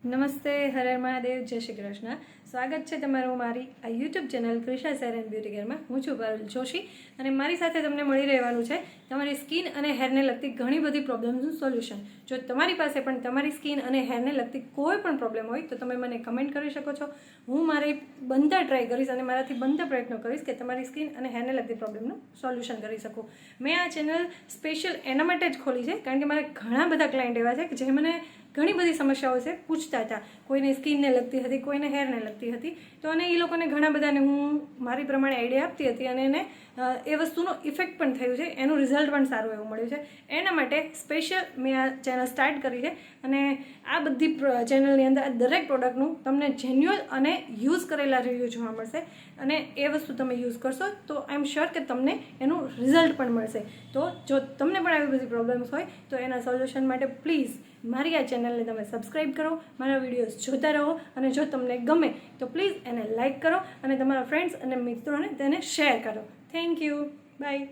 નમસ્તે, હર હર મહાદેવ, જય શ્રી કૃષ્ણ. સ્વાગત છે તમારું મારી આ યુટ્યુબ ચેનલ ક્રિશા સેર એન્ડ બ્યુટી કેરમાં. હું છું પારુલ જોશી અને મારી સાથે તમને મળી રહેવાનું છે તમારી સ્કિન અને હેરને લગતી ઘણી બધી પ્રોબ્લેમ્સનું સોલ્યુશન. જો તમારી પાસે પણ તમારી સ્કિન અને હેરને લગતી કોઈ પણ પ્રોબ્લેમ હોય તો તમે મને કમેન્ટ કરી શકો છો. હું મારી બનતા ટ્રાય કરીશ અને મારાથી બનતા પ્રયત્નો કરીશ કે તમારી સ્કિન અને હેરને લગતી પ્રોબ્લેમનું સોલ્યુશન કરી શકું. મેં આ ચેનલ સ્પેશિયલ એના માટે જ ખોલી છે કારણ કે મારે ઘણા બધા ક્લાયન્ટ એવા છે કે જે મને ઘણી બધી સમસ્યાઓ છે પૂછતા હતા. કોઈને સ્કિનને લગતી હતી, કોઈને હેરને લગતી હતી. તો અને એ લોકોને ઘણા બધાને હું મારી પ્રમાણે આઈડિયા આપતી હતી અને એને એ વસ્તુનો ઇફેક્ટ પણ થયું છે, એનું રિઝલ્ટ પણ સારું એવું મળ્યું છે. એના માટે સ્પેશિયલ મેં આ ચેનલ સ્ટાર્ટ કરી છે અને આ બધી ચેનલની અંદર આ દરેક પ્રોડક્ટનું તમને જેન્યુઅલ અને યુઝ કરેલા રિવ્યૂ જોવા મળશે અને એ વસ્તુ તમે યુઝ કરશો તો આઈ એમ શ્યોર કે તમને એનું રિઝલ્ટ પણ મળશે. તો જો તમને પણ આવી બધી પ્રોબ્લેમ્સ હોય તો એના સોલ્યુશન માટે પ્લીઝ મારી આ ચેનલને તમે સબસ્ક્રાઈબ કરો, મારા વિડીયોઝ જોતા રહો અને જો તમને ગમે તો પ્લીઝ એને લાઇક કરો અને તમારા ફ્રેન્ડ્સ અને મિત્રોને તેને શેર કરો. Thank you. બાય.